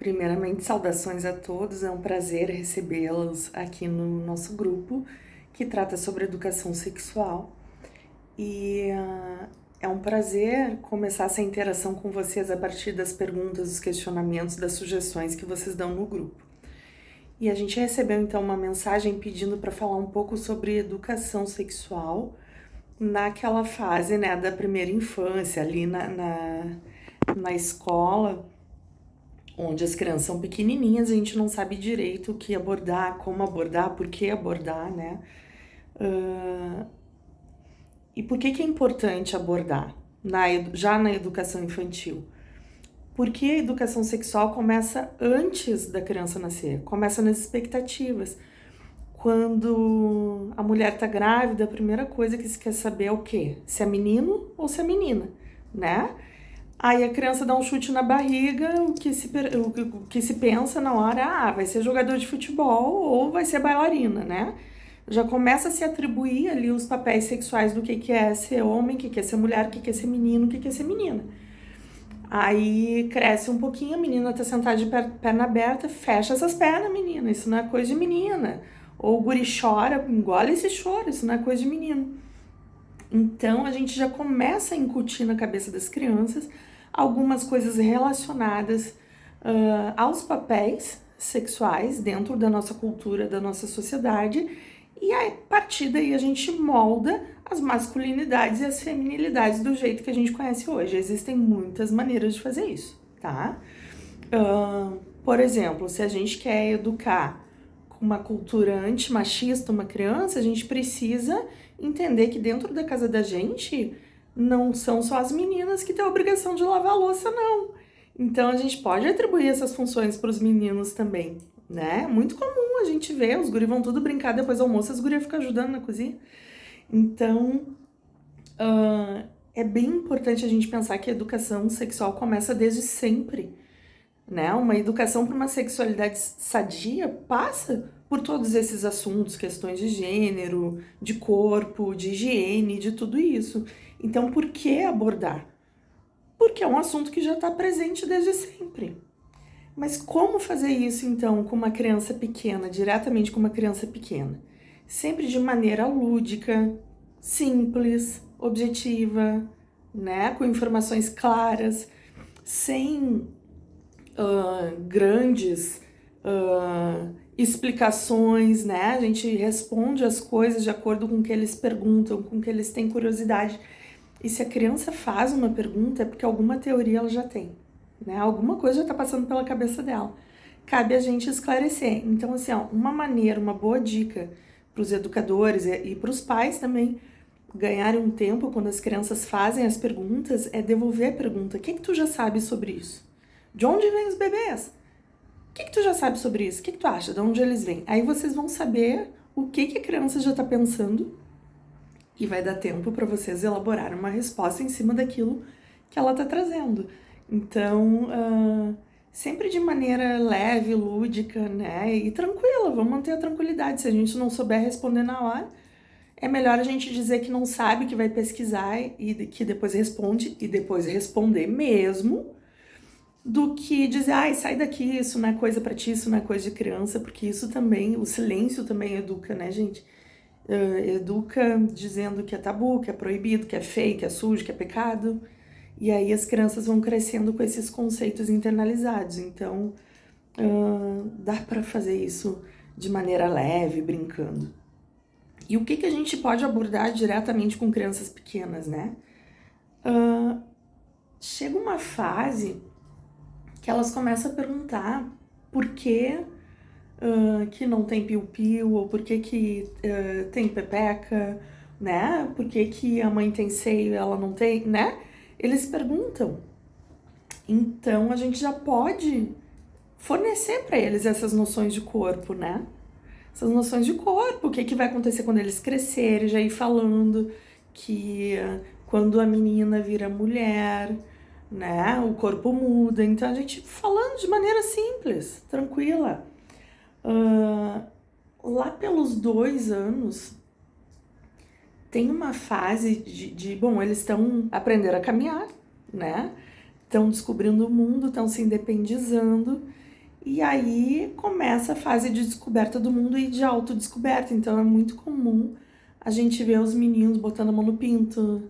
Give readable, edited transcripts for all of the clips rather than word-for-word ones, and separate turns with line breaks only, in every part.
Primeiramente, saudações a todos, é um prazer recebê-los aqui no nosso grupo que trata sobre educação sexual. É um prazer começar essa interação com vocês a partir das perguntas, dos questionamentos, das sugestões que vocês dão no grupo. E a gente recebeu então uma mensagem pedindo para falar um pouco sobre educação sexual naquela fase, né, da primeira infância, ali na escola, onde as crianças são pequenininhas, a gente não sabe direito o que abordar, como abordar, por que abordar, né? E por que é importante abordar já na educação infantil? Porque a educação sexual começa antes da criança nascer, começa nas expectativas. Quando a mulher tá grávida, a primeira coisa que se quer saber é o quê? Se é menino ou se é menina, né? Aí a criança dá um chute na barriga, o que se pensa na hora, vai ser jogador de futebol ou vai ser bailarina, né? Já começa a se atribuir ali os papéis sexuais do que é ser homem, o que é ser mulher, o que é ser menino, o que é ser menina. Aí cresce um pouquinho, a menina tá sentada de perna aberta, fecha essas pernas, menina, isso não é coisa de menina. Ou o guri chora, engole esse choro, isso não é coisa de menino. Então a gente já começa a incutir na cabeça das crianças algumas coisas relacionadas aos papéis sexuais dentro da nossa cultura, da nossa sociedade, e a partir daí a gente molda as masculinidades e as feminilidades do jeito que a gente conhece hoje. Existem muitas maneiras de fazer isso, tá? Por exemplo, se a gente quer educar com uma cultura antimachista uma criança, a gente precisa entender que dentro da casa da gente não são só as meninas que têm a obrigação de lavar a louça, não. Então a gente pode atribuir essas funções para os meninos também, né? Muito comum a gente ver, os guris vão tudo brincar depois do almoço, as gurias ficam ajudando na cozinha. Então, é bem importante a gente pensar que a educação sexual começa desde sempre, né? Uma educação para uma sexualidade sadia passa por todos esses assuntos, questões de gênero, de corpo, de higiene, de tudo isso. Então, por que abordar? Porque é um assunto que já está presente desde sempre. Mas como fazer isso, então, com uma criança pequena, diretamente com uma criança pequena? Sempre de maneira lúdica, simples, objetiva, né? Com informações claras, sem grandes explicações, né? A gente responde as coisas de acordo com o que eles perguntam, com o que eles têm curiosidade. E se a criança faz uma pergunta, é porque alguma teoria ela já tem, né? Alguma coisa já está passando pela cabeça dela. Cabe a gente esclarecer. Então, assim, uma maneira, uma boa dica para os educadores e para os pais também ganharem um tempo quando as crianças fazem as perguntas é devolver a pergunta. O que tu já sabe sobre isso? De onde vêm os bebês? O que tu já sabe sobre isso? O que tu acha? De onde eles vêm? Aí vocês vão saber o que a criança já está pensando e vai dar tempo para vocês elaborarem uma resposta em cima daquilo que ela está trazendo. Então, sempre de maneira leve, lúdica, né? E tranquila, vamos manter a tranquilidade. Se a gente não souber responder na hora, é melhor a gente dizer que não sabe, que vai pesquisar e que depois responde e depois responder mesmo, do que dizer, sai daqui, isso não é coisa pra ti, isso não é coisa de criança, porque isso também, o silêncio também educa, né, gente? Educa dizendo que é tabu, que é proibido, que é feio, que é sujo, que é pecado. E aí as crianças vão crescendo com esses conceitos internalizados. Então, dá pra fazer isso de maneira leve, brincando. E o que a gente pode abordar diretamente com crianças pequenas, né? Chega uma fase que elas começam a perguntar por que não tem piu-piu, ou por que tem pepeca, né? Por que a mãe tem seio e ela não tem, né? Eles perguntam. Então, a gente já pode fornecer para eles essas noções de corpo, né? Essas noções de corpo, o que vai acontecer quando eles crescerem, já ir falando que quando a menina vira mulher, né, o corpo muda. Então a gente falando de maneira simples, tranquila. Lá pelos 2 anos, tem uma fase bom, eles estão aprendendo a caminhar, né? Estão descobrindo o mundo, estão se independizando. E aí começa a fase de descoberta do mundo e de autodescoberta. Então é muito comum a gente ver os meninos botando a mão no pinto.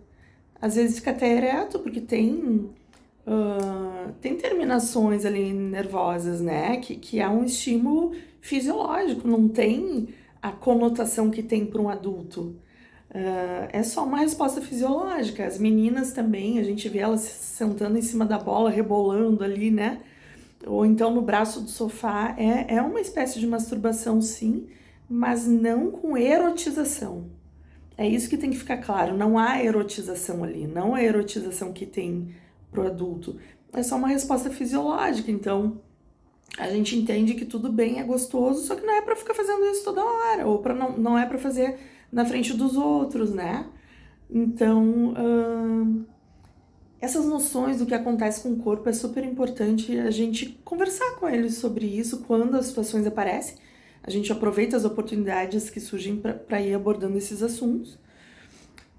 Às vezes fica até ereto, porque tem terminações ali nervosas, né? Que é um estímulo fisiológico, não tem a conotação que tem para um adulto. É só uma resposta fisiológica. As meninas também, a gente vê elas sentando em cima da bola, rebolando ali, né? Ou então no braço do sofá. É uma espécie de masturbação, sim, mas não com erotização. É isso que tem que ficar claro. Não há erotização ali. Não é a erotização que tem pro adulto. É só uma resposta fisiológica. Então, a gente entende que tudo bem, é gostoso, só que não é pra ficar fazendo isso toda hora. Ou não é pra fazer na frente dos outros, né? Então, essas noções do que acontece com o corpo é super importante a gente conversar com eles sobre isso quando as situações aparecem. A gente aproveita as oportunidades que surgem para ir abordando esses assuntos.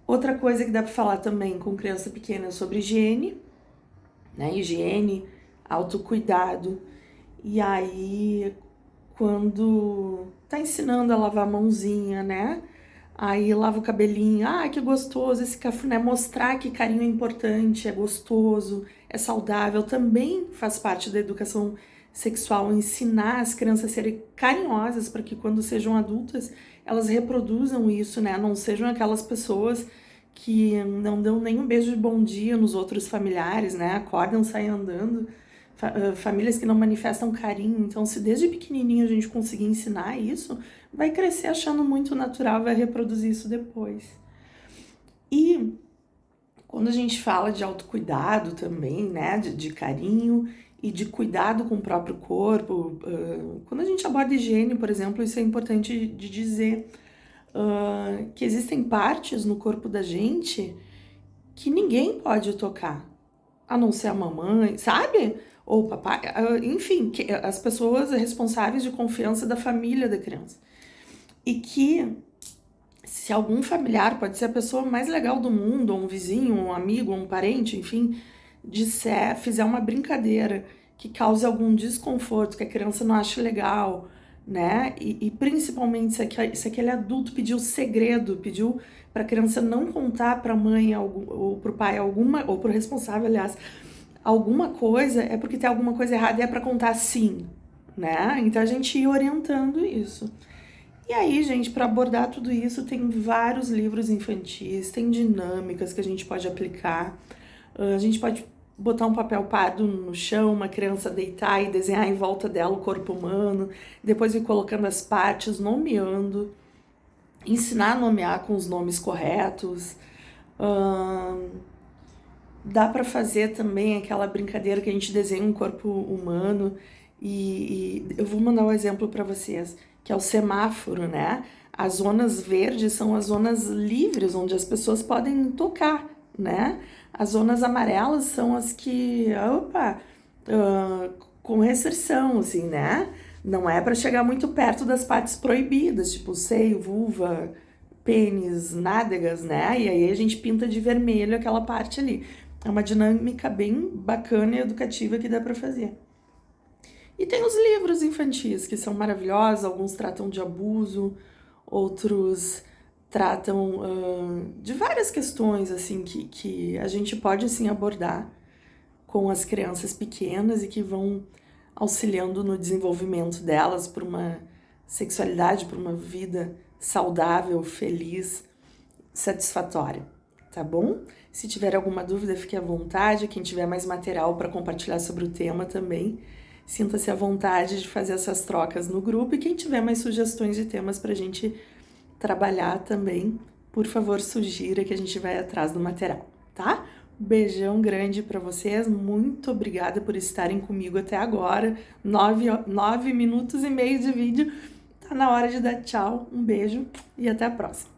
Outra coisa que dá para falar também com criança pequena é sobre higiene, né? Higiene, autocuidado. E aí, quando tá ensinando a lavar a mãozinha, né? Aí lava o cabelinho, que gostoso esse cafuné, mostrar que carinho é importante, é gostoso, é saudável, também faz parte da educação sexual, ensinar as crianças a serem carinhosas para que quando sejam adultas elas reproduzam isso, né? Não sejam aquelas pessoas que não dão nem um beijo de bom dia nos outros familiares, né? Acordam, saem andando, famílias que não manifestam carinho. Então, se desde pequenininho a gente conseguir ensinar isso, vai crescer achando muito natural, vai reproduzir isso depois. E quando a gente fala de autocuidado também, né, de carinho e de cuidado com o próprio corpo, quando a gente aborda higiene, por exemplo, isso é importante de dizer, que existem partes no corpo da gente que ninguém pode tocar, a não ser a mamãe, sabe? Ou o papai, enfim, as pessoas responsáveis de confiança da família da criança. E que se algum familiar, pode ser a pessoa mais legal do mundo, ou um vizinho, ou um amigo, ou um parente, enfim, fizer uma brincadeira que cause algum desconforto, que a criança não ache legal, né? E principalmente se aquele adulto pediu segredo, pediu para a criança não contar para a mãe ou para o pai ou para o responsável, aliás, alguma coisa, é porque tem alguma coisa errada e é para contar sim, né? Então a gente ia orientando isso. E aí, gente, para abordar tudo isso, tem vários livros infantis, tem dinâmicas que a gente pode aplicar. A gente pode botar um papel pardo no chão, uma criança deitar e desenhar em volta dela o corpo humano, depois ir colocando as partes, nomeando, ensinar a nomear com os nomes corretos. Dá para fazer também aquela brincadeira que a gente desenha um corpo humano e eu vou mandar um exemplo para vocês, que é o semáforo, né? As zonas verdes são as zonas livres, onde as pessoas podem tocar, né? As zonas amarelas são as que, com restrição, assim, né? Não é para chegar muito perto das partes proibidas, tipo seio, vulva, pênis, nádegas, né? E aí a gente pinta de vermelho aquela parte ali. É uma dinâmica bem bacana e educativa que dá para fazer. E tem os livros infantis, que são maravilhosos, alguns tratam de abuso, outros tratam de várias questões, assim, que a gente pode, sim, abordar com as crianças pequenas e que vão auxiliando no desenvolvimento delas para uma sexualidade, para uma vida saudável, feliz, satisfatória, tá bom? Se tiver alguma dúvida, fique à vontade. Quem tiver mais material para compartilhar sobre o tema também, sinta-se à vontade de fazer essas trocas no grupo. E quem tiver mais sugestões de temas para a gente trabalhar também, por favor, sugira que a gente vai atrás do material, tá? Beijão grande para vocês, muito obrigada por estarem comigo até agora. 9 minutos e meio de vídeo, tá na hora de dar tchau, um beijo e até a próxima.